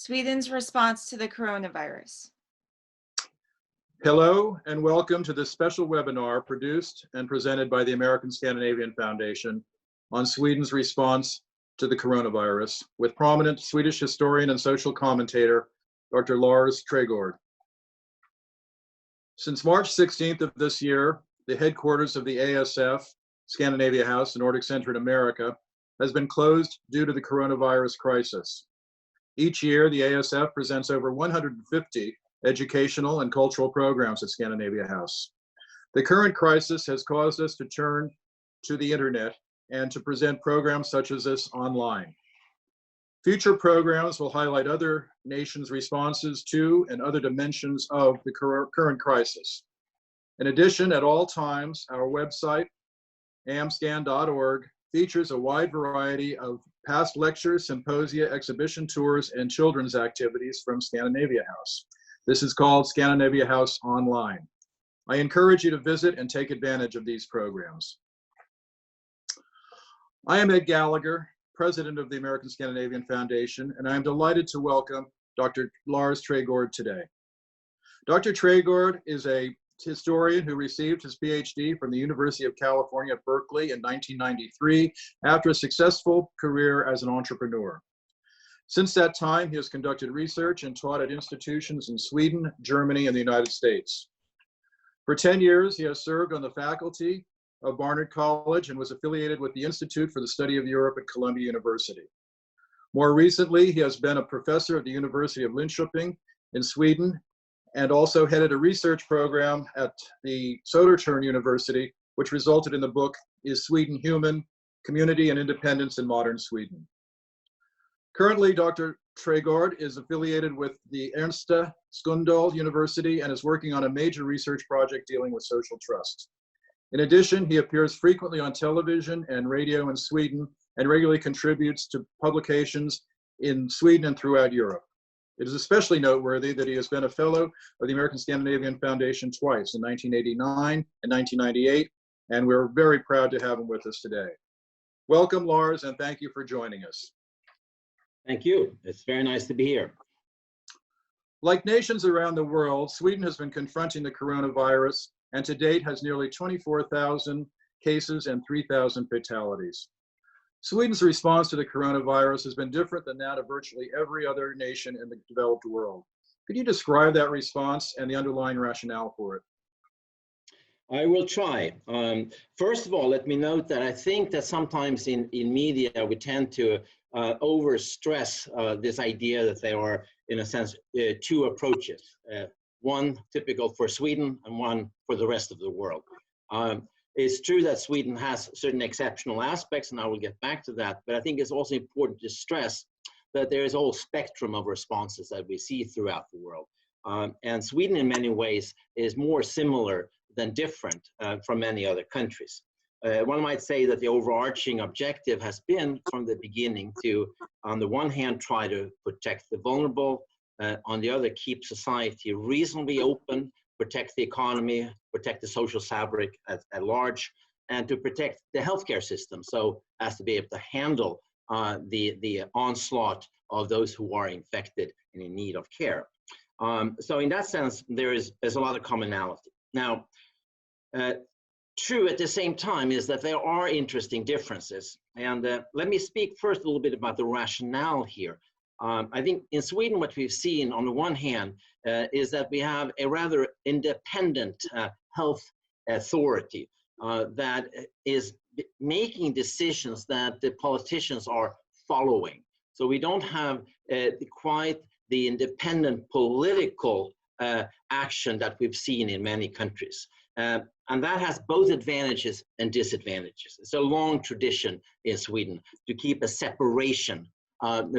Sweden's response to the coronavirus. Hello and welcome to this special webinar produced and presented by the American-Scandinavian Foundation on Sweden's response to the coronavirus with prominent Swedish historian and social commentator, Dr. Lars Trägårdh. Since March 16th of this year, the headquarters of the ASF Scandinavia House, the Nordic Center in America, has been closed due to the coronavirus crisis. Each year, the ASF presents over 150 educational and cultural programs at Scandinavia House. The current crisis has caused us to turn to the internet and to present programs such as this online. Future programs will highlight other nations' responses to and other dimensions of the current crisis. In addition, at all times, our website, amscan.org, features a wide variety of past lectures, symposia, exhibition tours, and children's activities from Scandinavia House. This is called Scandinavia House Online. I encourage you to visit and take advantage of these programs. I am Ed Gallagher, President of the American-Scandinavian Foundation, and I am delighted to welcome Dr. Lars Trägårdh today. Dr. Trägårdh is a historian who received his PhD from the University of California at Berkeley in 1993 after a successful career as an entrepreneur. Since that time, he has conducted research and taught at institutions in Sweden, Germany, and the United States. For 10 years, he has served on the faculty of Barnard College and was affiliated with the Institute for the Study of Europe at Columbia University. More recently, he has been a professor at the University of Linköping in Sweden and also headed a research program at the Södertörn University, which resulted in the book, Is Sweden Human? Community and Independence in Modern Sweden. Currently, Dr. Trägårdh is affiliated with the Ernsta Skundal University and is working on a major research project dealing with social trust. In addition, he appears frequently on television and radio in Sweden and regularly contributes to publications in Sweden and throughout Europe. It is especially noteworthy that he has been a fellow of the American-Scandinavian Foundation twice, in 1989 and 1998, and we're very proud to have him with us today. Welcome, Lars, and thank you for joining us. Thank you. It's very nice to be here. Like nations around the world, Sweden has been confronting the coronavirus and to date has nearly 24,000 cases and 3,000 fatalities. Sweden's response to the coronavirus has been different than that of virtually every other nation in the developed world. Could you describe that response and the underlying rationale for it? I will try. First of all, let me note that I think that sometimes in media we tend to overstress this idea that there are, in a sense, two approaches. One typical for Sweden and one for the rest of the world. It's true that Sweden has certain exceptional aspects, and I will get back to that, but I think it's also important to stress that there is a whole spectrum of responses that we see throughout the world. And Sweden in many ways is more similar than different from many other countries. One might say that the overarching objective has been from the beginning to, on the one hand, try to protect the vulnerable, on the other, keep society reasonably open, protect the economy, protect the social fabric at large, and to protect the healthcare system so as to be able to handle the onslaught of those who are infected and in need of care. So in that sense, there's a lot of commonality. Now, true at the same time is that there are interesting differences. And let me speak first a little bit about the rationale here. I think in Sweden, what we've seen on the one hand is that we have a rather independent health authority that is making decisions that the politicians are following. So we don't have quite the independent political action that we've seen in many countries. And that has both advantages and disadvantages. It's a long tradition in Sweden to keep a separation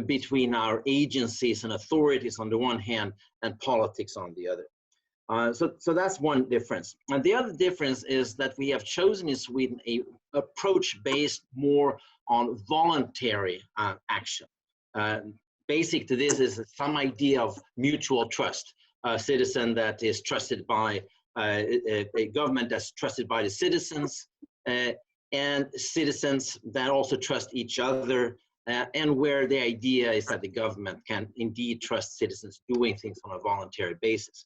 between our agencies and authorities on the one hand and politics on the other. So that's one difference. And the other difference is that we have chosen in Sweden an approach based more on voluntary action. Basic to this is some idea of mutual trust. A citizen that is trusted by a government that's trusted by the citizens, and citizens that also trust each other and where the idea is that the government can indeed trust citizens doing things on a voluntary basis.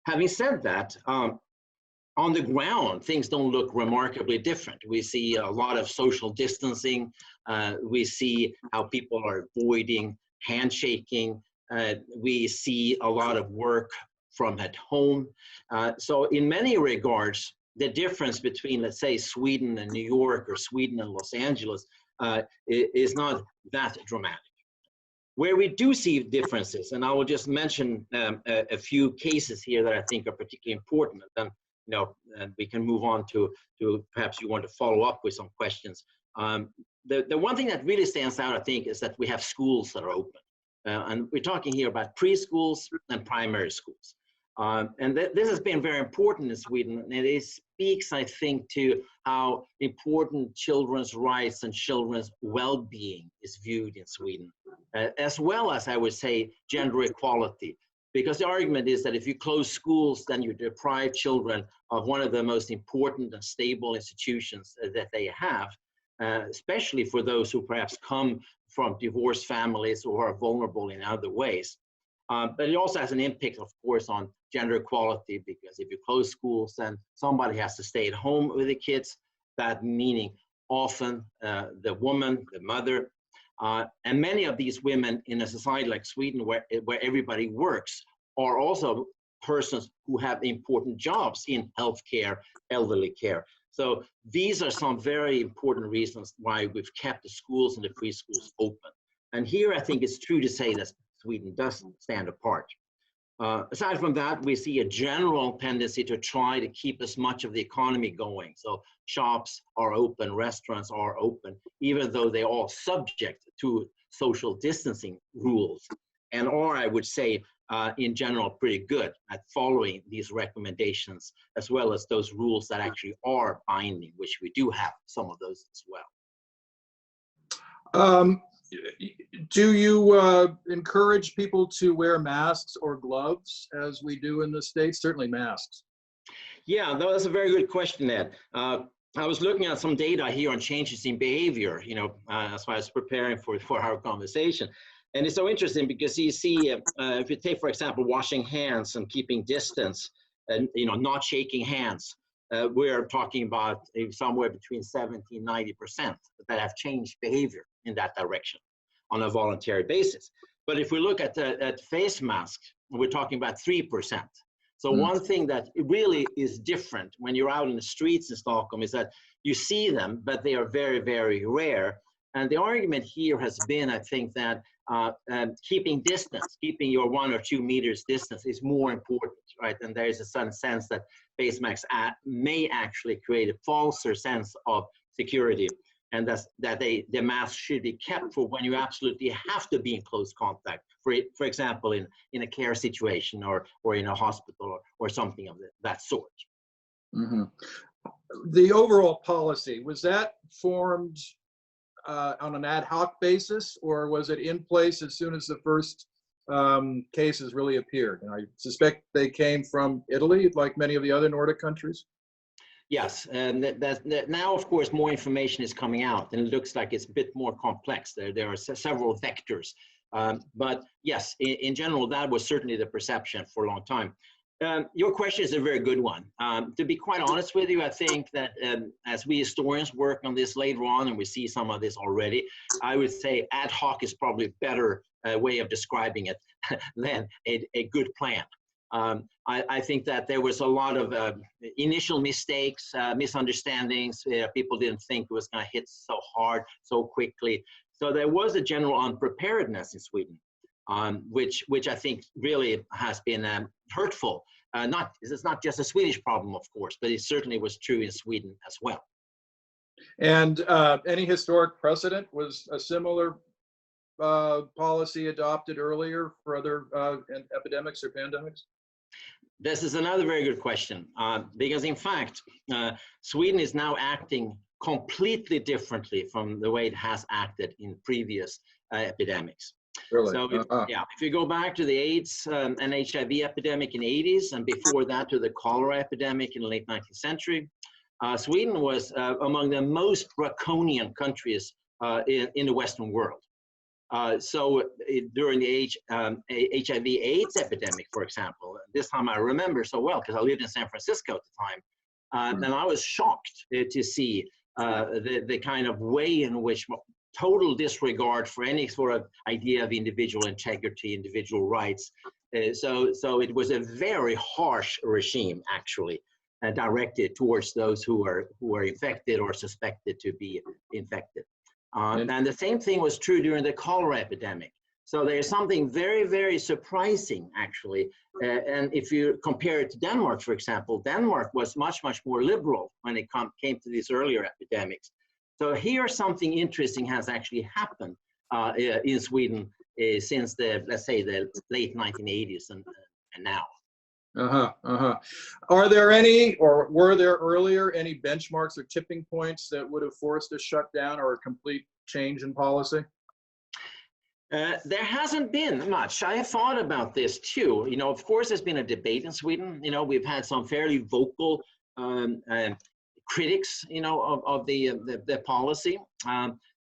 Having said that, on the ground, things don't look remarkably different. We see a lot of social distancing. We see how people are avoiding handshaking. We see a lot of work from at home. So in many regards, the difference between, let's say, Sweden and New York or Sweden and Los Angeles is not that dramatic. Where we do see differences, and I will just mention a few cases here that I think are particularly important, and then we can move on to perhaps you want to follow up with some questions. The one thing that really stands out, I think, is that we have schools that are open. And we're talking here about preschools and primary schools. And this has been very important in Sweden, and it speaks, I think, to how important children's rights and children's well-being is viewed in Sweden, as well as, I would say, gender equality. Because the argument is that if you close schools, then you deprive children of one of the most important and stable institutions that they have, especially for those who perhaps come from divorced families or are vulnerable in other ways. But it also has an impact, of course, on gender equality, because if you close schools, then somebody has to stay at home with the kids, that meaning often the woman, the mother, and many of these women in a society like Sweden, where everybody works, are also persons who have important jobs in healthcare, elderly care. So these are some very important reasons why we've kept the schools and the preschools open. And here I think it's true to say that Sweden does stand apart. Aside from that, we see a general tendency to try to keep as much of the economy going. So shops are open, restaurants are open, even though they're all subject to social distancing rules, and are, I would say, in general, pretty good at following these recommendations, as well as those rules that actually are binding, which we do have some of those as well. Do you encourage people to wear masks or gloves as we do in the States? Certainly masks. Yeah, that's a very good question, Ed. I was looking at some data here on changes in behavior, as I was preparing for our conversation. And it's so interesting because you see, if you take, for example, washing hands and keeping distance and, not shaking hands, we're talking about somewhere between 70 and 90% that have changed behavior in that direction on a voluntary basis. But if we look at face masks, we're talking about 3%. So one thing that really is different when you're out in the streets in Stockholm is that you see them, but they are very, very rare. And the argument here has been, I think, that keeping distance, keeping your 1 or 2 meters distance is more important, right? And there is a certain sense that face masks may actually create a falser sense of security, and that the mask should be kept for when you absolutely have to be in close contact, for example, in a care situation or in a hospital or something of that sort. Mm-hmm. The overall policy, was that formed on an ad hoc basis, or was it in place as soon as the first cases really appeared? And I suspect they came from Italy, like many of the other Nordic countries. Yes, and now, of course, more information is coming out, and it looks like it's a bit more complex. There are several vectors, but yes, in general, that was certainly the perception for a long time. Your question is a very good one. To be quite honest with you, I think that as we historians work on this later on, and we see some of this already, I would say ad hoc is probably a better way of describing it than a good plan. I think that there was a lot of initial mistakes, misunderstandings. People didn't think it was going to hit so hard, so quickly. So there was a general unpreparedness in Sweden, which I think really has been hurtful. It's not just a Swedish problem, of course, but it certainly was true in Sweden as well. And any historic precedent? Was a similar policy adopted earlier for other epidemics or pandemics? This is another very good question, because in fact, Sweden is now acting completely differently from the way it has acted in previous epidemics. Really? So if you go back to the AIDS and HIV epidemic in the 80s, and before that to the cholera epidemic in the late 19th century, Sweden was among the most draconian countries in the Western world. During the HIV/AIDS epidemic, for example, this time I remember so well because I lived in San Francisco at the time, and I was shocked to see the kind of way in which total disregard for any sort of idea of individual integrity, individual rights. So it was a very harsh regime, actually, directed towards those who were infected or suspected to be infected. And the same thing was true during the cholera epidemic. So there's something very, very surprising, actually. And if you compare it to Denmark, for example, Denmark was much, much more liberal when it came to these earlier epidemics. So here something interesting has actually happened in Sweden since let's say the late 1980s and now. Are there any, or were there earlier any benchmarks or tipping points that would have forced a shutdown or a complete change in policy? There hasn't been much. I have thought about this too. You know, of course, there's been a debate in Sweden. You know, we've had some fairly vocal critics, you know, of the policy.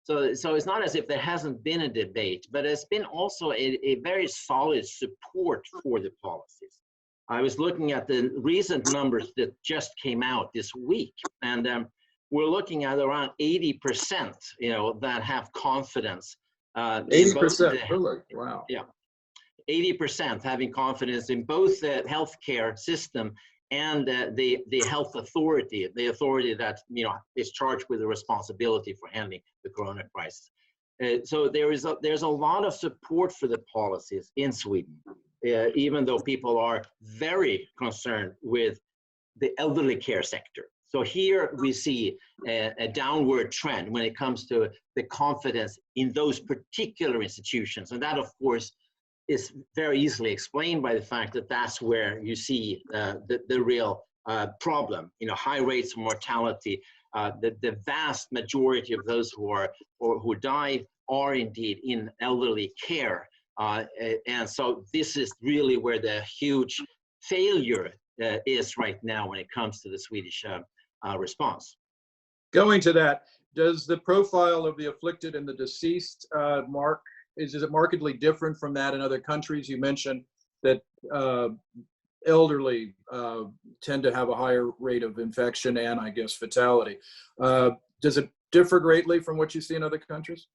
So it's not as if there hasn't been a debate, but there's been also a very solid support for the policies. I was looking at the recent numbers that just came out this week, and we're looking at around 80%, you know, that have confidence. 80%, really? Wow. Yeah, 80% having confidence in both the healthcare system and the health authority, the authority that, you know, is charged with the responsibility for handling the corona crisis. So there's a lot of support for the policies in Sweden, even though people are very concerned with the elderly care sector. So here we see a downward trend when it comes to the confidence in those particular institutions. And that, of course, is very easily explained by the fact that that's where you see the real problem. You know, high rates of mortality, the vast majority of those who die are indeed in elderly care. And so this is really where the huge failure is right now when it comes to the Swedish response. Going to that, does the profile of the afflicted and the deceased is it markedly different from that in other countries? You mentioned that elderly tend to have a higher rate of infection and, I guess, fatality. Does it differ greatly from what you see in other countries?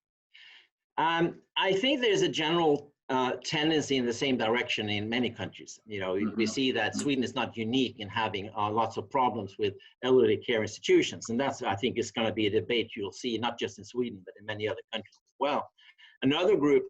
I think there's a general tendency in the same direction in many countries. You know, we see that Sweden is not unique in having lots of problems with elderly care institutions. And that's, I think, is going to be a debate you'll see, not just in Sweden, but in many other countries as well. Another group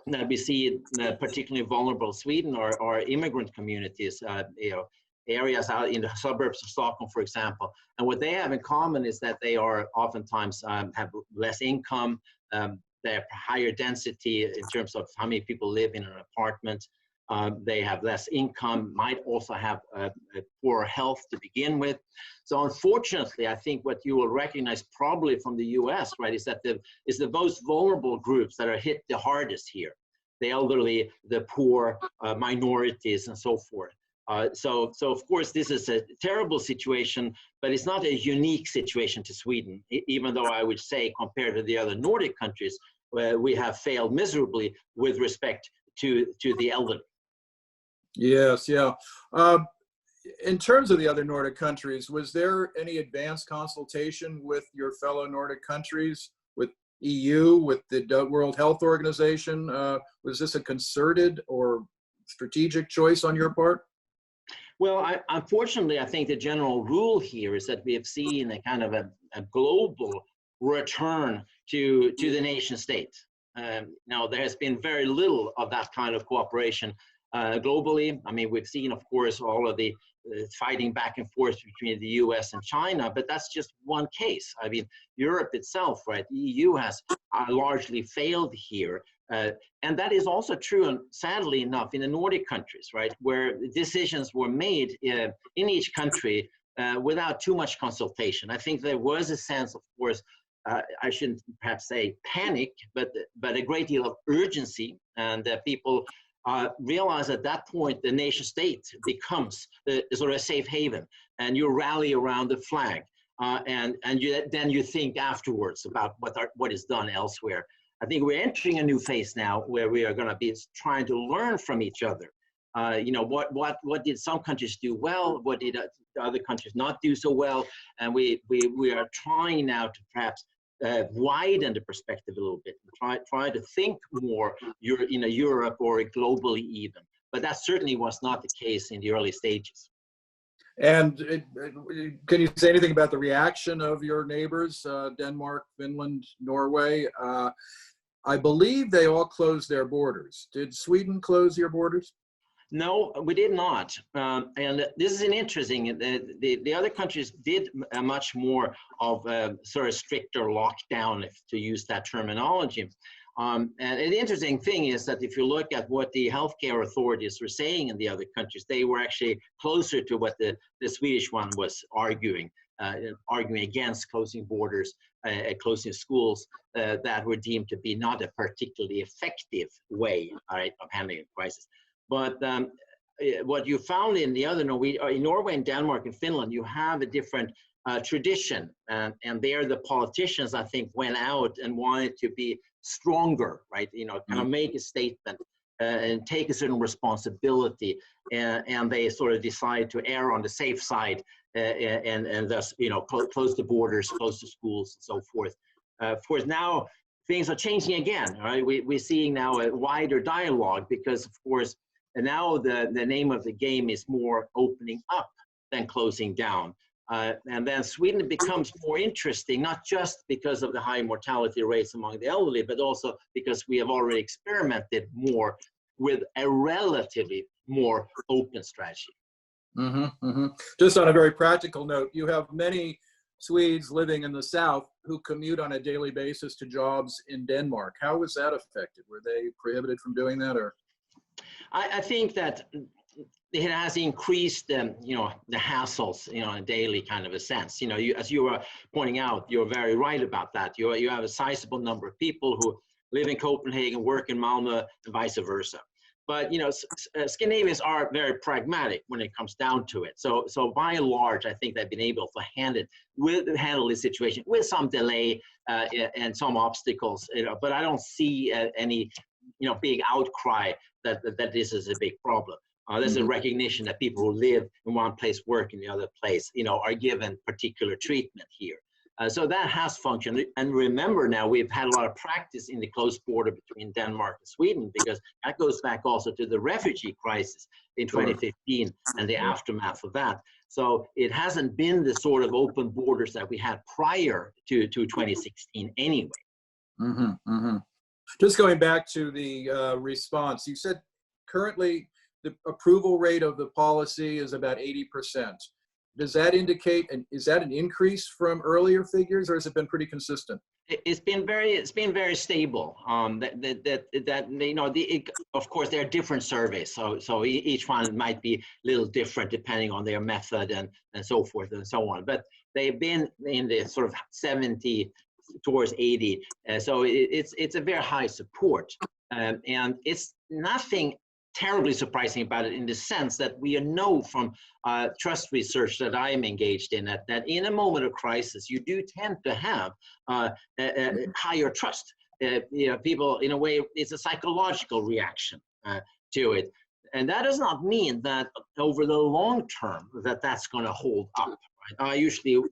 that we see particularly vulnerable in Sweden are immigrant communities, you know, areas out in the suburbs of Stockholm, for example. And what they have in common is that they are oftentimes have less income, they have higher density in terms of how many people live in an apartment. They have less income, might also have a poor health to begin with. So unfortunately, I think what you will recognize probably from the US, right, is that the most vulnerable groups that are hit the hardest here. The elderly, the poor, minorities, and so forth. So of course, this is a terrible situation, but it's not a unique situation to Sweden, even though I would say compared to the other Nordic countries, where we have failed miserably with respect to the elderly. Yes, yeah. In terms of the other Nordic countries, was there any advanced consultation with your fellow Nordic countries, with EU, with the World Health Organization? Was this a concerted or strategic choice on your part? Well, unfortunately, I think the general rule here is that we have seen a kind of a global return to the nation state. Now, there has been very little of that kind of cooperation globally. I mean, we've seen, of course, all of the fighting back and forth between the US and China, but that's just one case. I mean, Europe itself, right, the EU has largely failed here. And that is also true, and sadly enough, in the Nordic countries, right, where decisions were made in each country without too much consultation. I think there was a sense, of course, I shouldn't perhaps say panic, but a great deal of urgency, and people realize at that point the nation state becomes sort of a safe haven, and you rally around the flag, and then you think afterwards about what is done elsewhere. I think we're entering a new phase now where we are going to be trying to learn from each other. You know, what did some countries do well? What did other countries not do so well? And we are trying now to perhaps widen the perspective a little bit, try to think more in a Europe or globally even. But that certainly was not the case in the early stages. And can you say anything about the reaction of your neighbors, Denmark, Finland, Norway? I believe they all closed their borders. Did Sweden close your borders? No, we did not. And this is an interesting, the other countries did much more of a sort of stricter lockdown, if to use that terminology. And the interesting thing is that if you look at what the healthcare authorities were saying in the other countries, they were actually closer to what the Swedish one was arguing against closing borders, closing schools that were deemed to be not a particularly effective way, right, of handling a crisis. But what you found in the other in Norway and Denmark and Finland, you have a different tradition, and there the politicians, I think, went out and wanted to be stronger, right? You know, kind of make a statement and take a certain responsibility, and they sort of decide to err on the safe side, and thus, you know, close the borders, close the schools, and so forth. Of course, now things are changing again, right? We're seeing now a wider dialogue because, of course, and now the name of the game is more opening up than closing down. And then Sweden becomes more interesting, not just because of the high mortality rates among the elderly, but also because we have already experimented more with a relatively more open strategy. Just on a very practical note, you have many Swedes living in the south who commute on a daily basis to jobs in Denmark. How was that affected? Were they prohibited from doing that, or? I think that it has increased, you know, the hassles, you know, in a daily kind of a sense. You know, as you were pointing out, you're very right about that. You have a sizable number of people who live in Copenhagen, work in Malmö, and vice versa. But, you know, Scandinavians are very pragmatic when it comes down to it. So by and large, I think they've been able to handle the situation with some delay and some obstacles. You know, but I don't see any, you know, big outcry that this is a big problem. There's a recognition that people who live in one place, work in the other place, you know, are given particular treatment here. So that has functioned. And remember now, we've had a lot of practice in the close border between Denmark and Sweden, because that goes back also to the refugee crisis in 2015 and the aftermath of that. So it hasn't been the sort of open borders that we had prior to 2016 anyway. Just going back to the response, you said currently the approval rate of the policy is about 80%. Does that indicate, and is that an increase from earlier figures, or has it been pretty consistent? It's been very stable. You know, of course there are different surveys, so each one might be a little different depending on their method and so forth and so on. But they've been in the sort of 70 towards 80, so it's a very high support, and it's nothing terribly surprising about it in the sense that we know from trust research that I am engaged in that in a moment of crisis, you do tend to have a higher trust. You know, people, in a way, it's a psychological reaction to it. And that does not mean that over the long term that's going to hold up. I usually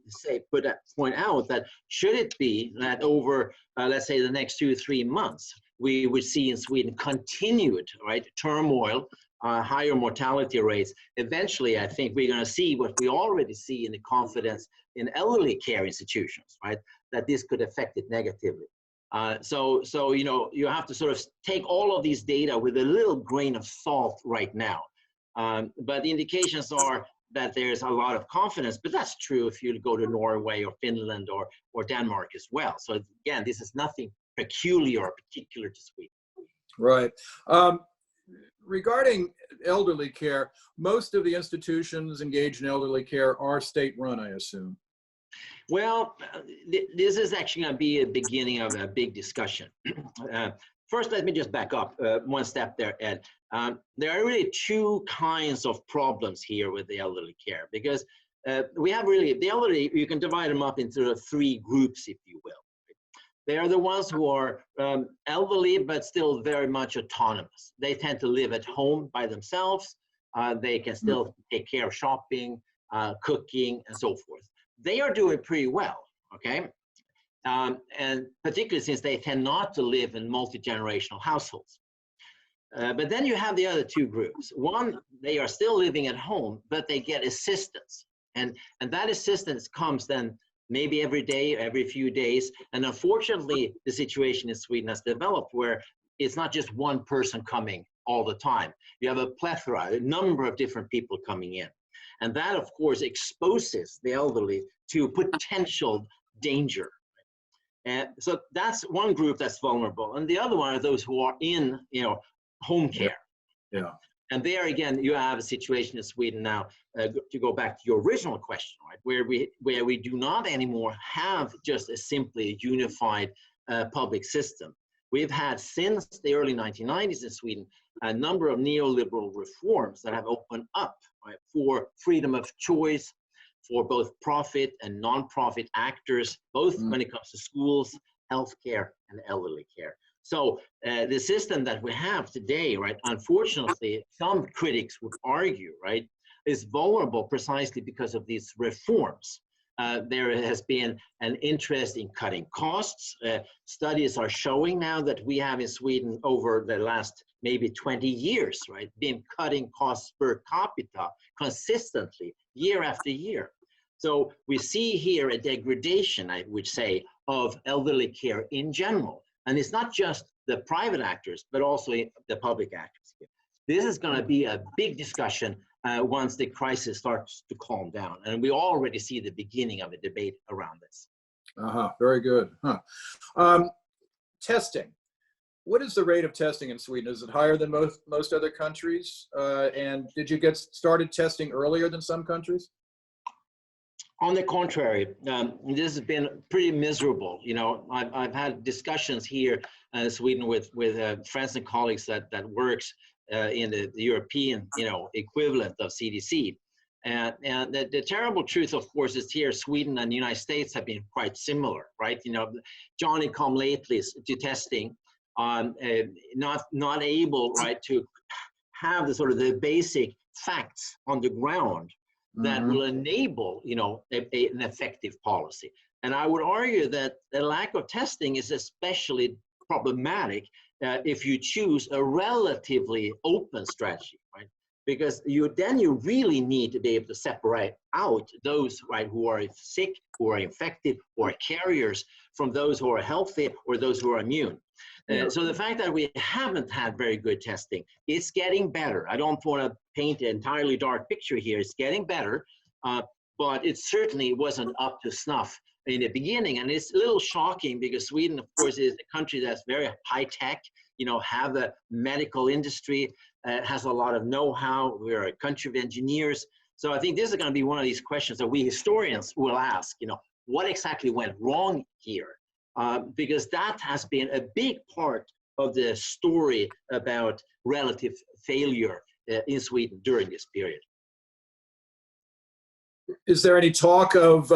point out that should it be that over, let's say, the next 2 or 3 months, we would see in Sweden continued, right, turmoil, higher mortality rates. Eventually, I think we're going to see what we already see in the confidence in elderly care institutions, right, that this could affect it negatively. So you know, you have to sort of take all of these data with a little grain of salt right now. But the indications are that there's a lot of confidence, but that's true if you go to Norway or Finland or Denmark as well. So again, this is nothing peculiar or particular to Sweden. Right. Regarding elderly care, most of the institutions engaged in elderly care are state-run, I assume. Well, this is actually going to be a beginning of a big discussion. First, let me just back up one step there, Ed. There are really 2 kinds of problems here with the elderly care, because we have really, the elderly, you can divide them up into 3 groups, if you will. They are the ones who are elderly, but still very much autonomous. They tend to live at home by themselves. They can still take care of shopping, cooking, and so forth. They are doing pretty well, okay? And particularly since they tend not to live in multi-generational households. But then you have the other two groups. One, they are still living at home, but they get assistance. And that assistance comes then maybe every day, every few days. And unfortunately, the situation in Sweden has developed where it's not just one person coming all the time. You have a plethora, a number of different people coming in. And that, of course, exposes the elderly to potential danger. And so that's one group that's vulnerable. And the other one are those who are in, home care. Yeah. And there again, you have a situation in Sweden now, to go back to your original question, right, where we do not anymore have just a simply unified public system. We've had since the early 1990s in Sweden a number of neoliberal reforms that have opened up, right, for freedom of choice, for both profit and non-profit actors, both when it comes to schools, healthcare, and elderly care. So the system that we have today, right, unfortunately, some critics would argue, right, is vulnerable precisely because of these reforms. There has been an interest in cutting costs. Studies are showing now that we have in Sweden over the last maybe 20 years, right, been cutting costs per capita consistently year after year. So we see here a degradation, I would say, of elderly care in general. And it's not just the private actors, but also the public actors. This is going to be a big discussion once the crisis starts to calm down. And we already see the beginning of a debate around this. Very good. Testing. What is the rate of testing in Sweden? Is it higher than most other countries? And did you get started testing earlier than some countries? On the contrary, this has been pretty miserable. I've had discussions here in Sweden with friends and colleagues that works in the European, equivalent of CDC. And the terrible truth, of course, is here Sweden and the United States have been quite similar, right? Johnny come lately to testing, not able, right, to have the sort of the basic facts on the ground that will enable, an effective policy. And I would argue that the lack of testing is especially problematic if you choose a relatively open strategy, right? Because you really need to be able to separate out those, right, who are sick, who are infected, who are carriers from those who are healthy or those who are immune. So the fact that we haven't had very good testing, it's getting better. I don't want to paint an entirely dark picture here. It's getting better, but it certainly wasn't up to snuff in the beginning. And it's a little shocking because Sweden, of course, is a country that's very high tech, have a medical industry, has a lot of know-how. We're a country of engineers. So I think this is going to be one of these questions that we historians will ask, what exactly went wrong here? Because that has been a big part of the story about relative failure in Sweden during this period. Is there any talk of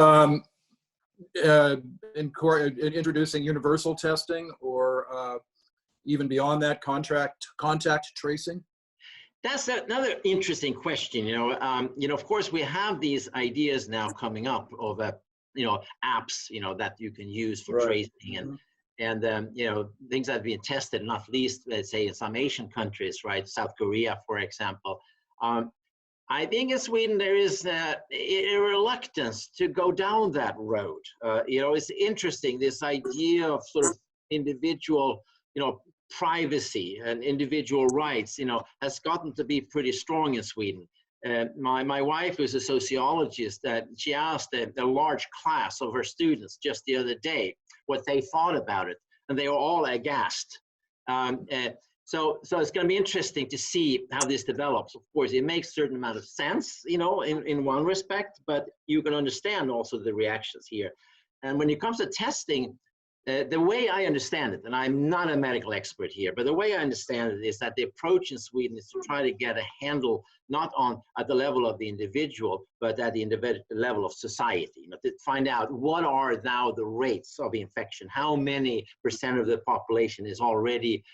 introducing universal testing or even beyond that, contact tracing? That's another interesting question. Of course, we have these ideas now coming up of apps, that you can use for tracing and things that have been tested, not least, let's say, in some Asian countries, right? South Korea, for example. I think in Sweden, there is a reluctance to go down that road. It's interesting, this idea of sort of individual, privacy and individual rights, has gotten to be pretty strong in Sweden. My wife, who's a sociologist, she asked a large class of her students just the other day what they thought about it, and they were all aghast. So it's going to be interesting to see how this develops. Of course, it makes a certain amount of sense, in one respect, but you can understand also the reactions here. And when it comes to testing, the way I understand it, and I'm not a medical expert here, but the way I understand it is that the approach in Sweden is to try to get a handle not on at the level of the individual, but at the level of society. You know, to find out what are now the rates of infection, how many % of the population is already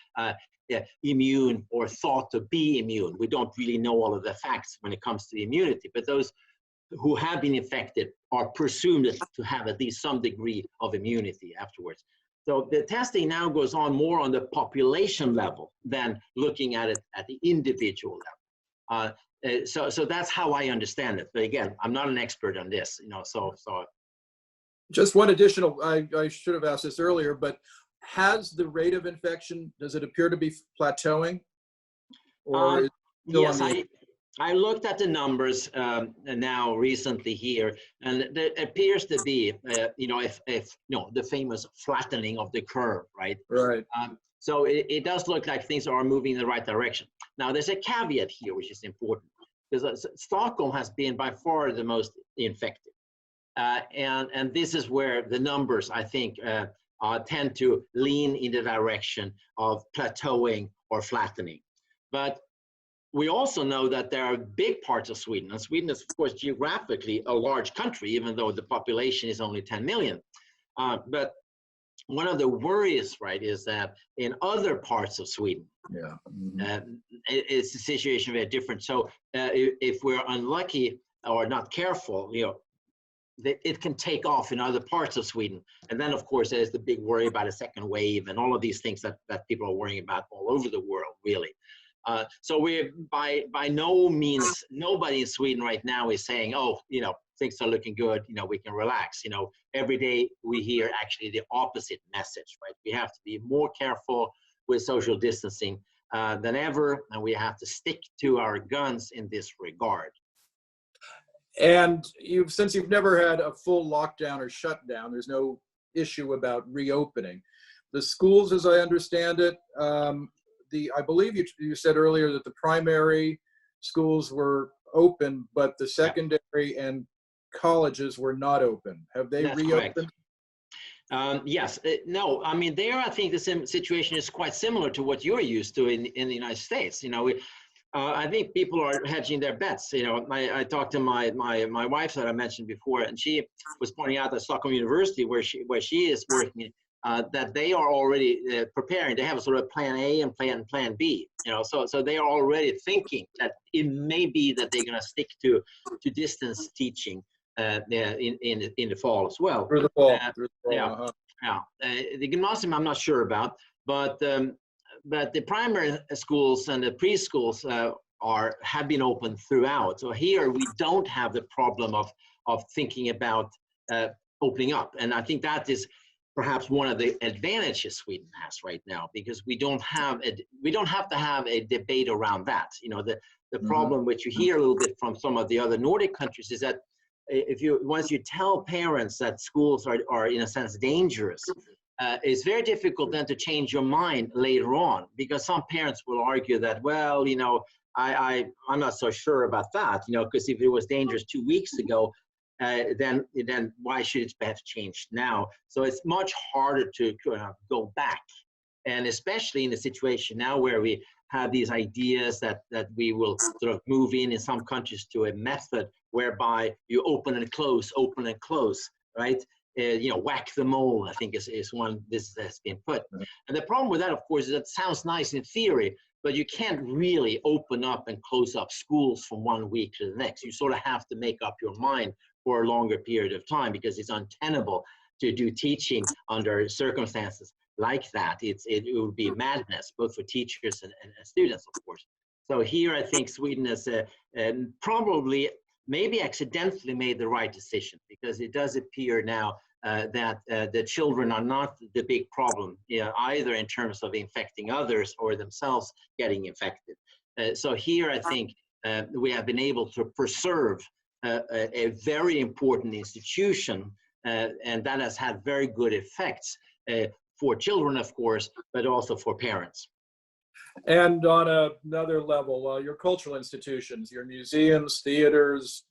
immune or thought to be immune. We don't really know all of the facts when it comes to immunity, but those who have been infected are presumed to have at least some degree of immunity afterwards. So the testing now goes on more on the population level than looking at it at the individual level. So that's how I understand it. But again, I'm not an expert on this, you know, so. Just one additional, I should have asked this earlier, but has the rate of infection, does it appear to be plateauing? Or is it still yes, on the I looked at the numbers now recently here, and there appears to be, you know, if you know, the famous flattening of the curve, right? Right. So it does look like things are moving in the right direction. Now, there's a caveat here, which is important, because Stockholm has been by far the most infected. And this is where the numbers, I think, tend to lean in the direction of plateauing or flattening. But we also know that there are big parts of Sweden, and Sweden is, of course, geographically a large country, even though the population is only 10 million. But one of the worries, right, is that in other parts of Sweden, it's the situation very different. So if we're unlucky or not careful, you know, it can take off in other parts of Sweden. And then, of course, there's the big worry about a second wave and all of these things that people are worrying about all over the world, really. So we're by no means, nobody in Sweden right now is saying, oh, you know, things are looking good, you know, we can relax. You know, every day we hear actually the opposite message, right? We have to be more careful with social distancing than ever, and we have to stick to our guns in this regard. And since you've never had a full lockdown or shutdown, there's no issue about reopening. The schools, as I understand it, I believe you said earlier that the primary schools were open, but the secondary and colleges were not open. Have they reopened? Yes. No, I mean, there, I think the situation is quite similar to what you're used to in the United States. You know, I think people are hedging their bets. You know, I talked to my wife that I mentioned before, and she was pointing out that Stockholm University, where she is working, that they are already preparing. They have a sort of plan A and plan B. You know, so they are already thinking that it may be that they're going to stick to distance teaching in the fall as well. Through the fall. The gymnasium I'm not sure about, but the primary schools and the preschools have been open throughout. So here we don't have the problem of thinking about opening up, and I think that is perhaps one of the advantages Sweden has right now, because we don't have to have a debate around that. You know, the problem which you hear a little bit from some of the other Nordic countries is that once you tell parents that schools are in a sense dangerous, it's very difficult then to change your mind later on, because some parents will argue that, well, you know, I'm not so sure about that, you know, because if it was dangerous 2 weeks ago, then why should it have changed now? So it's much harder to go back, and especially in the situation now where we have these ideas that we will sort of move in some countries to a method whereby you open and close, right? You know, whack the mole, I think is one this has been put. And the problem with that, of course, is that it sounds nice in theory, but you can't really open up and close up schools from 1 week to the next. You sort of have to make up your mind for a longer period of time, because it's untenable to do teaching under circumstances like that. It would be madness, both for teachers and students, of course. So here I think Sweden has probably, maybe accidentally made the right decision, because it does appear now that the children are not the big problem, you know, either in terms of infecting others or themselves getting infected. So here I think we have been able to preserve a very important institution, and that has had very good effects for children, of course, but also for parents. And on another level, your cultural institutions, your museums, theaters,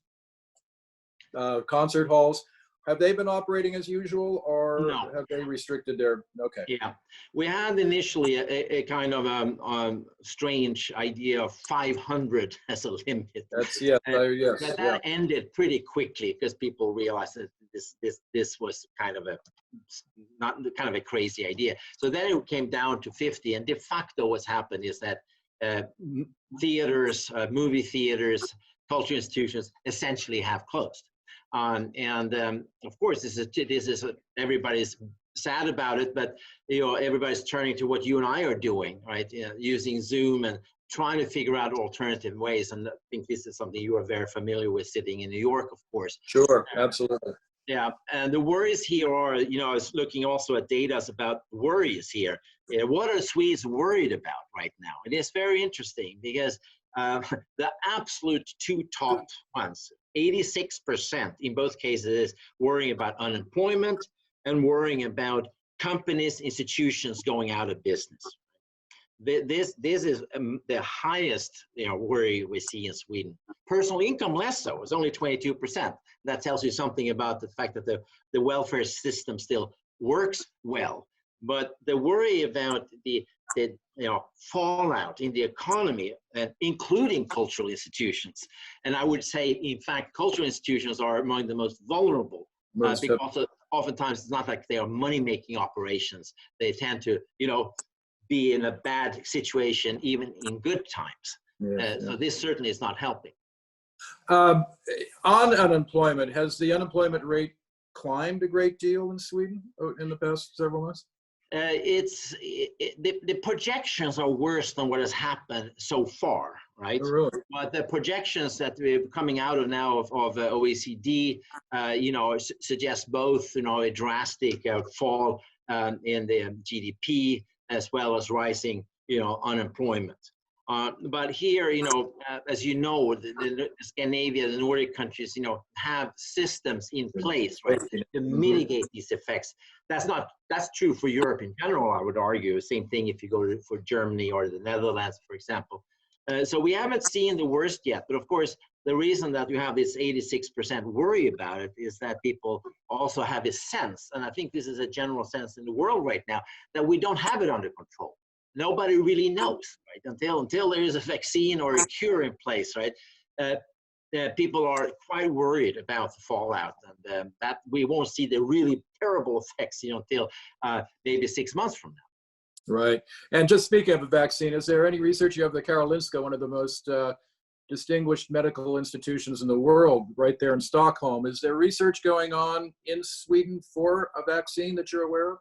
concert halls, have they been operating as usual, or No. have they restricted their, okay. Yeah, we had initially a kind of strange idea of 500 as a limit. That's, yes, yes, But yeah. that ended pretty quickly because people realized that this was kind of a crazy idea. So then it came down to 50, and de facto what's happened is that theaters, movie theaters, cultural institutions essentially have closed. Of course, this is everybody's sad about it, but everybody's turning to what you and I are doing, right? Using Zoom and trying to figure out alternative ways. And I think this is something you are very familiar with, sitting in New York, of course. Sure, absolutely. Yeah, and the worries here are, I was looking also at data about worries here. What are Swedes worried about right now? It is very interesting because the absolute two top ones, 86% in both cases, is worrying about unemployment and worrying about companies, institutions going out of business. This is the highest worry we see in Sweden. Personal income less so, it's only 22%. That tells you something about the fact that the welfare system still works well. But the worry about the fallout in the economy, including cultural institutions, and I would say, in fact, cultural institutions are among the most vulnerable because oftentimes it's not like they are money-making operations. They tend to, be in a bad situation even in good times. Yes, So this certainly is not helping. On unemployment, has the unemployment rate climbed a great deal in Sweden in the past several months? The projections are worse than what has happened so far, right? Oh, really? But the projections that we're coming out of now of OECD, suggest both, a drastic fall in the GDP as well as rising, unemployment. But here, as you know, the Scandinavia, the Nordic countries, have systems in place, right, to mitigate these effects. That's true for Europe in general, I would argue. Same thing if you go for Germany or the Netherlands, for example. So we haven't seen the worst yet, but of course, the reason that you have this 86% worry about it is that people also have a sense, and I think this is a general sense in the world right now, that we don't have it under control. Nobody really knows, right? Until there is a vaccine or a cure in place, right? People are quite worried about the fallout, and that we won't see the really terrible effects, until maybe 6 months from now. Right. And just speaking of a vaccine, is there any research? You have the Karolinska, one of the most distinguished medical institutions in the world, right there in Stockholm. Is there research going on in Sweden for a vaccine that you're aware of?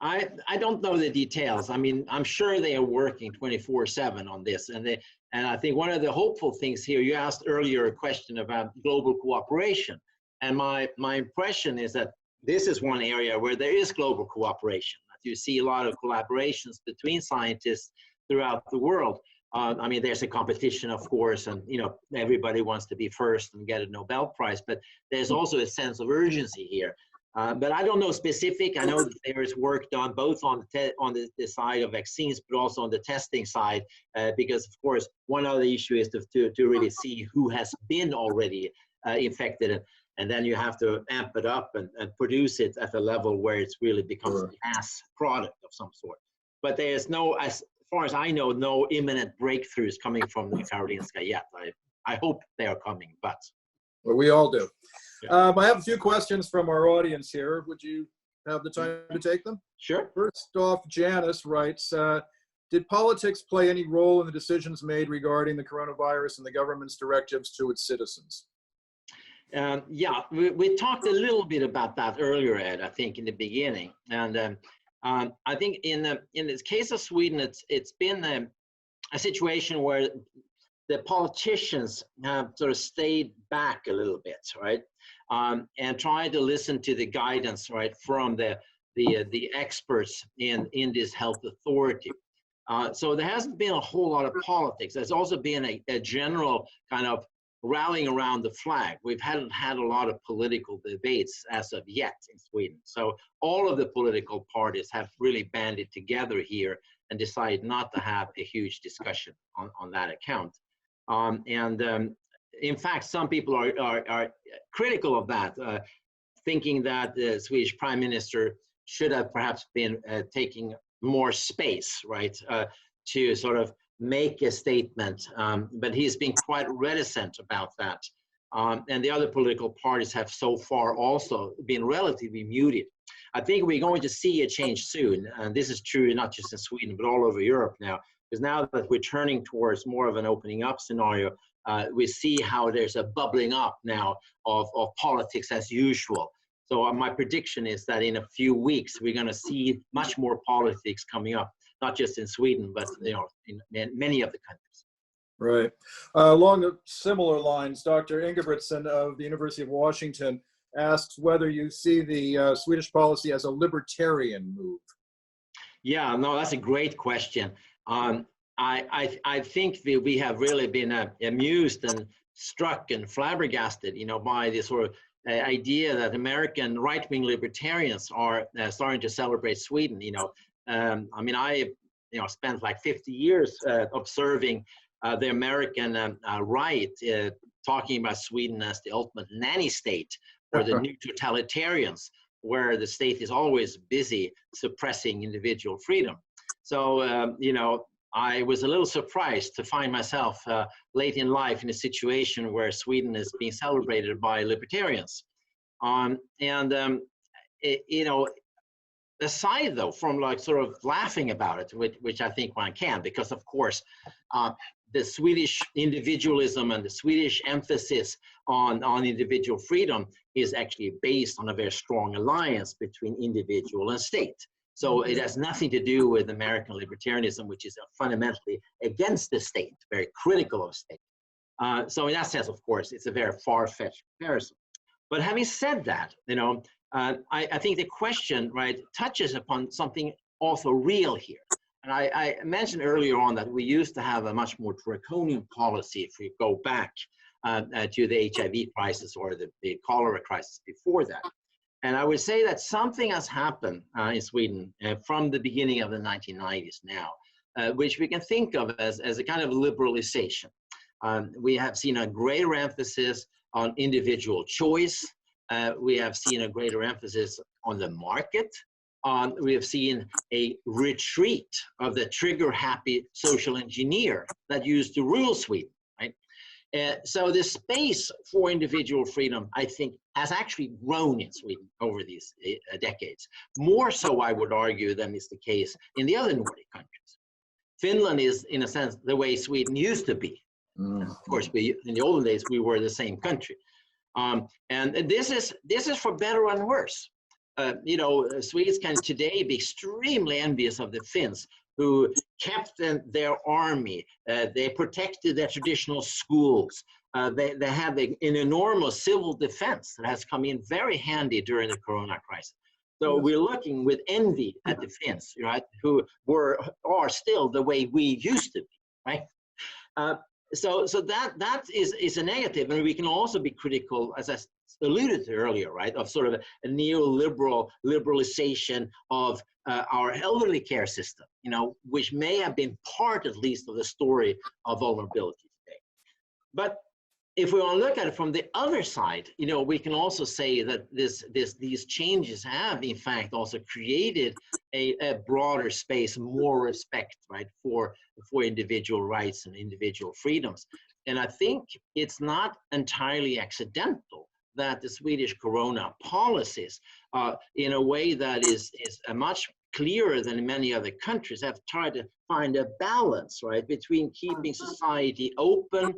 I don't know the details. I mean, I'm sure they are working 24/7 on this, and I think one of the hopeful things here, you asked earlier a question about global cooperation, and my impression is that this is one area where there is global cooperation. You see a lot of collaborations between scientists throughout the world. I mean, there's a competition, of course, and everybody wants to be first and get a Nobel Prize, but there's also a sense of urgency here. But I don't know specific. I know that there is work done both on the side of vaccines, but also on the testing side, because of course one other issue is to really see who has been already infected, and then you have to amp it up and produce it at a level where it's really becomes a mass product of some sort. But there's no, as far as I know, no imminent breakthroughs coming from the Karolinska yet. I hope they are coming, but. Well, we all do. Yeah. I have a few questions from our audience here. Would you have the time to take them? Sure. First off, Janice writes, did politics play any role in the decisions made regarding the coronavirus and the government's directives to its citizens? Yeah, we talked a little bit about that earlier, Ed, I think in the beginning. And I think in this case of Sweden, it's been a situation where the politicians have sort of stayed back a little bit, right? And tried to listen to the guidance, right, from the experts in this health authority. So there hasn't been a whole lot of politics. There's also been a general kind of rallying around the flag. We haven't had a lot of political debates as of yet in Sweden. So all of the political parties have really banded together here and decided not to have a huge discussion on that account. In fact, some people are critical of that, thinking that the Swedish Prime Minister should have perhaps been taking more space, right, to sort of make a statement, but he's been quite reticent about that. And the other political parties have so far also been relatively muted. I think we're going to see a change soon, and this is true not just in Sweden, but all over Europe now, because now that we're turning towards more of an opening up scenario, we see how there's a bubbling up now of politics as usual. So my prediction is that in a few weeks, we're going to see much more politics coming up, not just in Sweden, but in many of the countries. Right. Along similar lines, Dr. Ingebrigtsen of the University of Washington asks whether you see the Swedish policy as a libertarian move. Yeah, no, that's a great question. I think that we have really been amused and struck and flabbergasted, by the sort of idea that American right-wing libertarians are starting to celebrate Sweden. I mean, I spent like 50 years observing the American right, talking about Sweden as the ultimate nanny state, or the new totalitarians, where the state is always busy suppressing individual freedom. So, I was a little surprised to find myself late in life in a situation where Sweden is being celebrated by libertarians. Aside though from like sort of laughing about it, which I think one can, because of course, the Swedish individualism and the Swedish emphasis on individual freedom is actually based on a very strong alliance between individual and state. So it has nothing to do with American libertarianism, which is fundamentally against the state, very critical of state. So in that sense, of course, it's a very far-fetched comparison. But having said that, I think the question, right, touches upon something also real here. And I mentioned earlier on that we used to have a much more draconian policy if we go back to the HIV crisis or the cholera crisis before that. And I would say that something has happened in Sweden from the beginning of the 1990s now, which we can think of as a kind of liberalization. We have seen a greater emphasis on individual choice. We have seen a greater emphasis on the market. We have seen a retreat of the trigger-happy social engineer that used to rule Sweden, right? So the space for individual freedom, I think, has actually grown in Sweden over these decades. More so, I would argue, than is the case in the other Nordic countries. Finland is, in a sense, the way Sweden used to be. Of course, in the olden days, we were the same country. And this is for better and worse. Swedes can today be extremely envious of the Finns, who kept their army. They protected their traditional schools. They have an enormous civil defense that has come in very handy during the Corona crisis. So we're looking with envy at the Finns, right, who are still the way we used to be, right? So that is a negative, and we can also be critical, as I alluded to earlier, right, of sort of a neoliberal liberalization of our elderly care system, which may have been part, at least, of the story of vulnerability today. But if we want to look at it from the other side, we can also say that these changes have, in fact, also created a broader space, more respect, right, for individual rights and individual freedoms. And I think it's not entirely accidental that the Swedish Corona policies, in a way that is much clearer than in many other countries, have tried to find a balance, right, between keeping society open,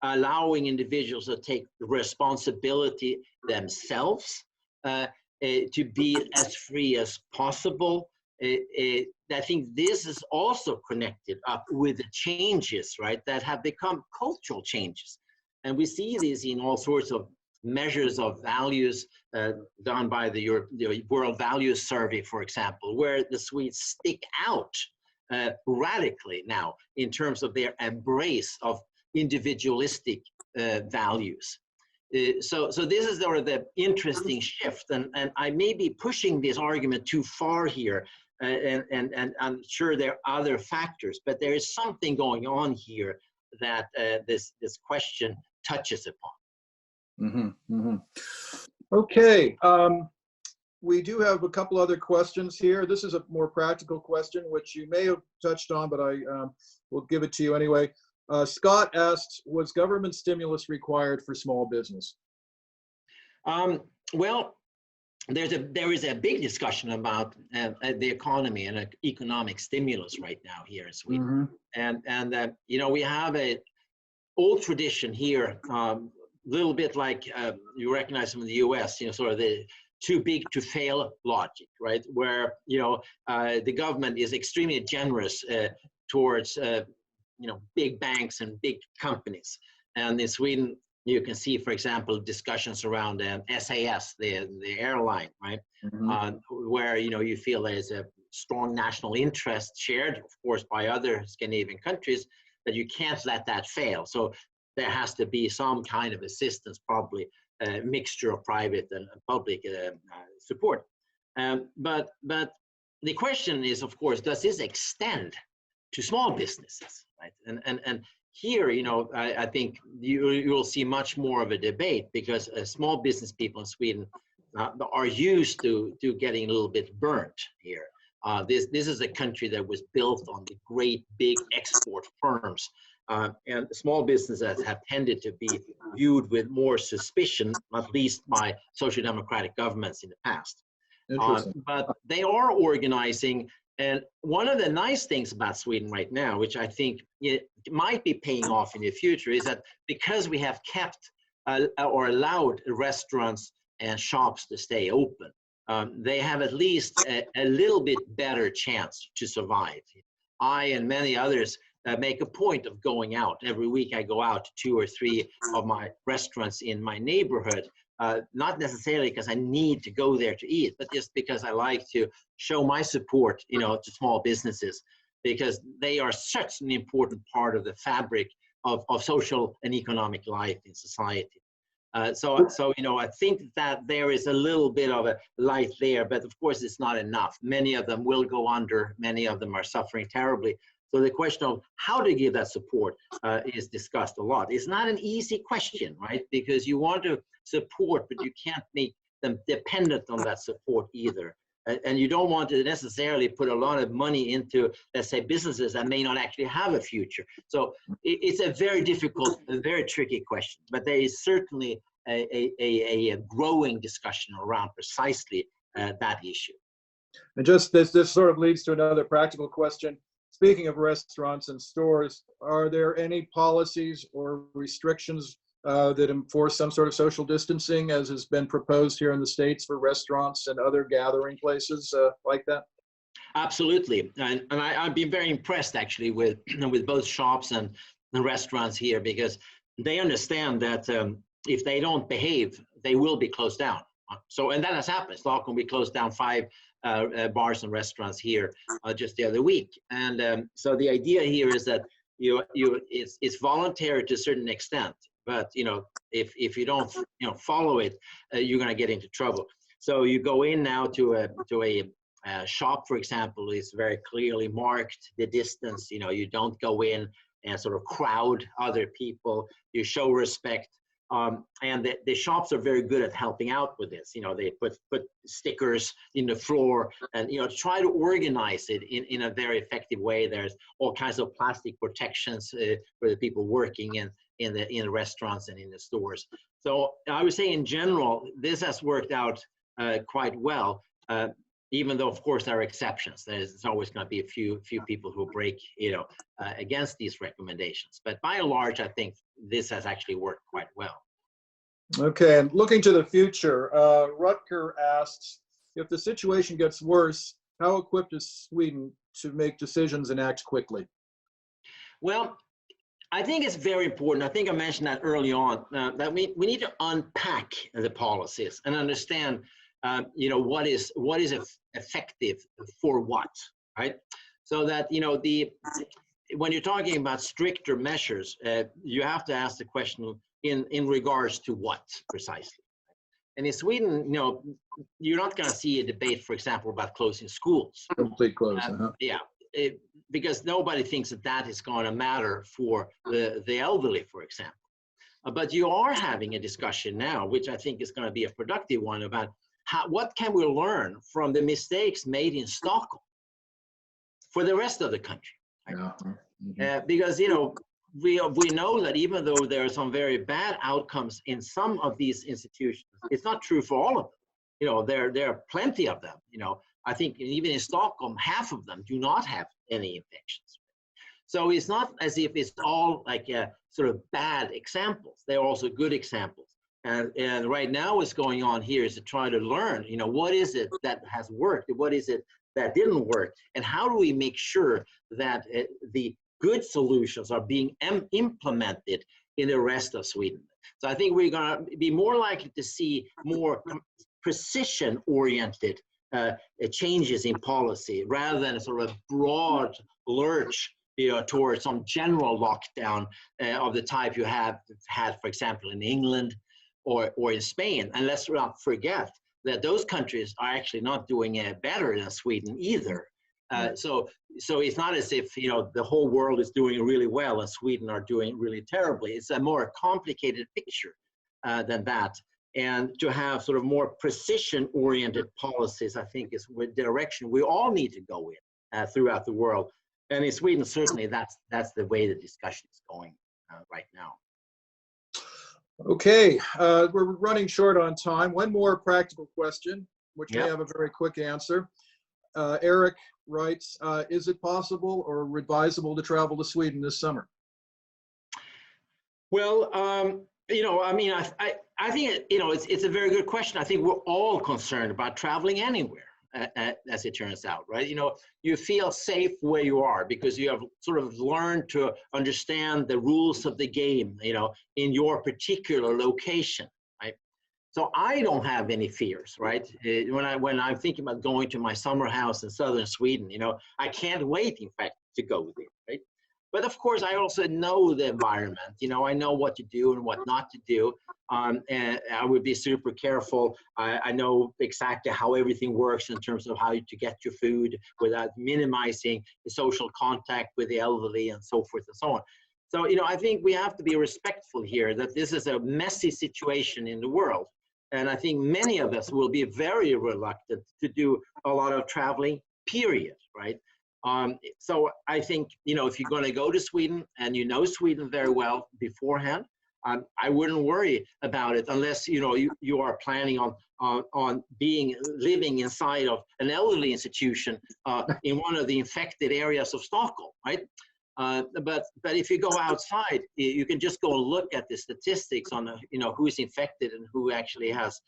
allowing individuals to take responsibility themselves, to be as free as possible. I think this is also connected up with the changes, right, that have become cultural changes. And we see these in all sorts of measures of values done by the World Values Survey, for example, where the Swedes stick out radically now in terms of their embrace of individualistic values. So this is sort of the interesting shift, and I may be pushing this argument too far here, and I'm sure there are other factors, but there is something going on here that this question touches upon. Okay, we do have a couple other questions here. This is a more practical question, which you may have touched on, but I will give it to you anyway. Scott asks, was government stimulus required for small business? Well, there is a big discussion about the economy and economic stimulus right now here in Sweden. And you know, we have a old tradition here, little bit like you recognize from the US, you know, sort of the too big to fail logic, right? Where, you know, the government is extremely generous towards, you know, big banks and big companies. And in Sweden, you can see, for example, discussions around SAS, the airline, right? Where, you know, you feel there's a strong national interest shared, of course, by other Scandinavian countries, that you can't let that fail. So there has to be some kind of assistance, probably a mixture of private and public support. But the question is, of course, does this extend to small businesses, right? And here, you know, I think you will see much more of a debate, because small business people in Sweden are used to getting a little bit burnt here. This is a country that was built on the great big export firms. And small businesses have tended to be viewed with more suspicion, at least by social democratic governments in the past. But they are organizing. And one of the nice things about Sweden right now, which I think it might be paying off in the future, is that because we have kept or allowed restaurants and shops to stay open, they have at least a little bit better chance to survive. I and many others make a point of going out. Every week I go out to 2 or 3 of my restaurants in my neighborhood, not necessarily because I need to go there to eat, but just because I like to show my support, you know, to small businesses, because they are such an important part of the fabric of social and economic life in society. So you know, I think that there is a little bit of a light there, but of course it's not enough. Many of them will go under. Many of them are suffering terribly. So the question of how to give that support is discussed a lot. It's not an easy question, right? Because you want to support, but you can't make them dependent on that support either. And you don't want to necessarily put a lot of money into, let's say, businesses that may not actually have a future. So it's a very difficult, a very tricky question, but there is certainly a growing discussion around precisely that issue. And just this sort of leads to another practical question. Speaking of restaurants and stores, are there any policies or restrictions that enforce some sort of social distancing, as has been proposed here in the States for restaurants and other gathering places like that? Absolutely. And I've been very impressed actually with both shops and the restaurants here, because they understand that if they don't behave, they will be closed down. So, and that has happened. Stockholm, we closed down 5 bars and restaurants here just the other week. And so the idea here is that it's voluntary to a certain extent, but you know, if you don't follow it, you're going to get into trouble. So you go in now to a shop, for example, is very clearly marked the distance. You know, you don't go in and sort of crowd other people. You show respect. And the shops are very good at helping out with this. You know, they put stickers in the floor and, you know, try to organize it in a very effective way. There's all kinds of plastic protections for the people working in the restaurants and in the stores. So I would say in general, this has worked out quite well, even though, of course, there are exceptions. There's always going to be a few people who break, you know, against these recommendations. But by and large, I think this has actually worked quite well. Okay, and looking to the future, Rutger asks, if the situation gets worse, how equipped is Sweden to make decisions and act quickly? Well, I think it's very important. I think I mentioned that early on, that we need to unpack the policies and understand, you know, what is effective for what, right? So that, you know, when you're talking about stricter measures, you have to ask the question in regards to what precisely. And in Sweden, you know, you're not going to see a debate, for example, about closing schools. Complete close. Yeah, because nobody thinks that is going to matter for the elderly, for example. but you are having a discussion now, which I think is going to be a productive one, about what can we learn from the mistakes made in Stockholm for the rest of the country. Right? Yeah. Because, you know, we know that even though there are some very bad outcomes in some of these institutions, it's not true for all of them. You know, there are plenty of them. You know, I think even in Stockholm, half of them do not have any infections. So it's not as if it's all like sort of bad examples. They're also good examples. And right now what's going on here is to try to learn, you know, what is it that has worked? What is it that didn't work? And how do we make sure that the good solutions are being implemented in the rest of Sweden? So I think we're going to be more likely to see more precision-oriented changes in policy rather than a sort of broad lurch, you know, towards some general lockdown of the type you have had, for example, in England or in Spain. And let's not forget that those countries are actually not doing better than Sweden either. So it's not as if, you know, the whole world is doing really well and Sweden are doing really terribly. It's a more complicated picture than that. And to have sort of more precision-oriented policies, I think, is the direction we all need to go in throughout the world. And in Sweden, certainly, that's the way the discussion is going right now. Okay, we're running short on time. One more practical question, which may have a very quick answer. Eric writes, is it possible or advisable to travel to Sweden this summer? Well, you know, I mean, I think, you know, it's a very good question. I think we're all concerned about traveling anywhere, as it turns out, right? You know, you feel safe where you are because you have sort of learned to understand the rules of the game, you know, in your particular location, right? So I don't have any fears, right? When I'm thinking about going to my summer house in southern Sweden, you know, I can't wait, in fact, to go there, right? But of course, I also know the environment. You know, I know what to do and what not to do. And I would be super careful. I know exactly how everything works in terms of how to get your food without minimizing the social contact with the elderly and so forth and so on. So, you know, I think we have to be respectful here that this is a messy situation in the world. And I think many of us will be very reluctant to do a lot of traveling, period, right? So I think, you know, if you're going to go to Sweden and you know Sweden very well beforehand, I wouldn't worry about it unless, you know, you are planning on living inside of an elderly institution in one of the infected areas of Stockholm, right? But if you go outside, you can just go and look at the statistics on, you know, who's infected and who actually has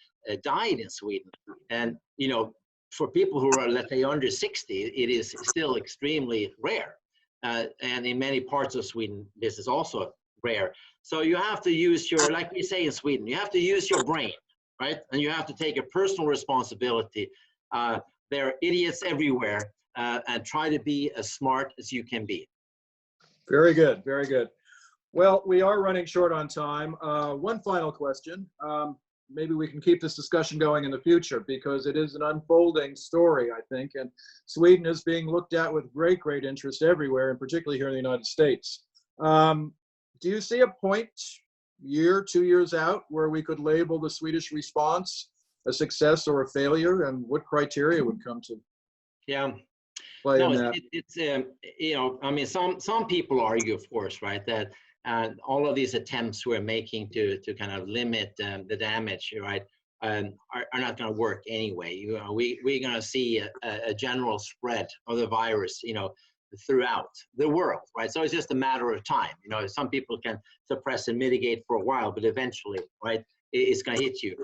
died in Sweden. And, you know, for people who are, let's say, under 60, it is still extremely rare. And in many parts of Sweden, this is also rare. So you have to use your, like we say in Sweden, you have to use your brain, right? And you have to take a personal responsibility. There are idiots everywhere, and try to be as smart as you can be. Very good, very good. Well, we are running short on time. One final question. Maybe we can keep this discussion going in the future because it is an unfolding story, I think, and Sweden is being looked at with great, great interest everywhere, and particularly here in the United States. Do you see a point, year, 2 years out, where we could label the Swedish response a success or a failure, and what criteria would come to play in that? It's you know, I mean, some people argue, of course, right, that all of these attempts we're making to kind of limit the damage, right, are not going to work anyway. You know, we're going to see a general spread of the virus, you know, throughout the world, right? So it's just a matter of time. You know, some people can suppress and mitigate for a while, but eventually, right, it's going to hit you,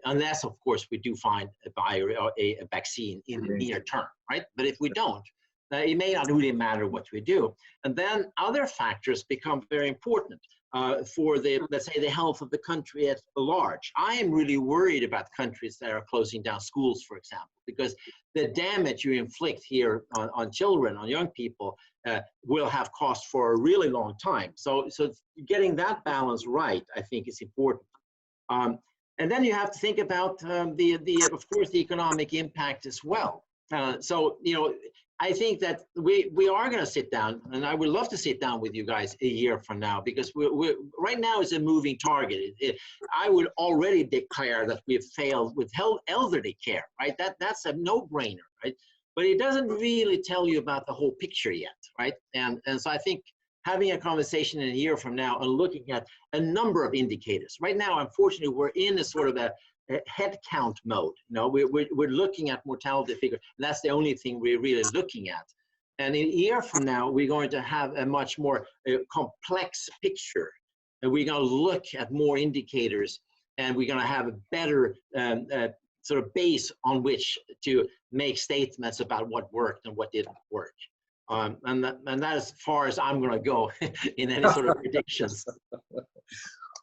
unless, of course, we do find a virus or a vaccine in the near term, right? But if we don't, it may not really matter what we do. And then other factors become very important for the, let's say, the health of the country at large. I am really worried about countries that are closing down schools, for example, because the damage you inflict here on children, on young people, will have cost for a really long time. So getting that balance right, I think, is important. And then you have to think about of course, the economic impact as well. So, you know, I think that we are going to sit down, and I would love to sit down with you guys a year from now, because we're right now it's a moving target. I would already declare that we've failed with elderly care, right? That's a no-brainer, right? But it doesn't really tell you about the whole picture yet, right? And so I think having a conversation in a year from now and looking at a number of indicators. Right now, unfortunately, we're in a sort of a head count mode. You know, we're looking at mortality figure. That's the only thing we're really looking at. And in a year from now, we're going to have a much more complex picture. And we're going to look at more indicators, and we're going to have a better sort of base on which to make statements about what worked and what didn't work. And that is as far as I'm going to go in any sort of predictions.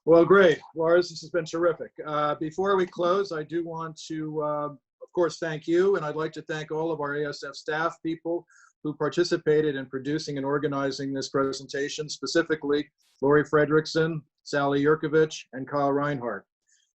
Well, great. Lars, this has been terrific. Before we close, I do want to, of course, thank you. And I'd like to thank all of our ASF staff people who participated in producing and organizing this presentation, specifically Lori Fredrickson, Sally Yurkovich, and Kyle Reinhardt.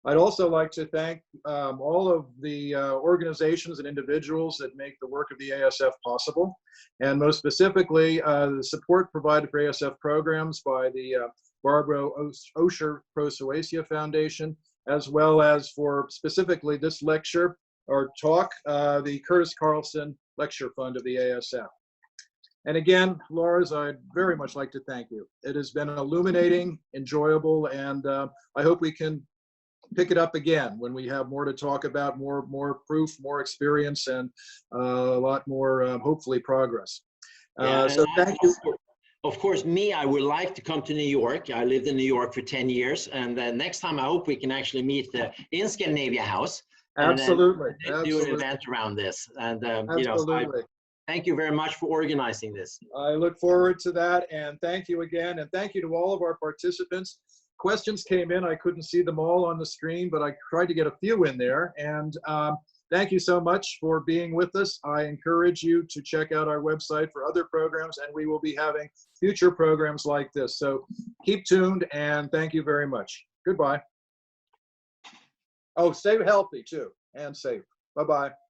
I'd also like to thank all of the organizations and individuals that make the work of the ASF possible, and most specifically, the support provided for ASF programs by the Barbara Osher Pro Suecia Foundation, as well as for specifically this lecture or talk, the Curtis Carlson Lecture Fund of the ASF. And again, Lars, I'd very much like to thank you. It has been illuminating, enjoyable, and I hope we can pick it up again when we have more to talk about, more proof, more experience, and a lot more, hopefully, progress. So thank you. Of course, I would like to come to New York. I lived in New York for 10 years. And next time, I hope we can actually meet in Scandinavia House. Absolutely. And do an event around this. And, you know, so thank you very much for organizing this. I look forward to that. And thank you again. And thank you to all of our participants. Questions came in. I couldn't see them all on the screen, but I tried to get a few in there. And thank you so much for being with us. I encourage you to check out our website for other programs, and we will be having future programs like this. So keep tuned, and thank you very much. Goodbye. Oh, stay healthy too, and safe. Bye-bye.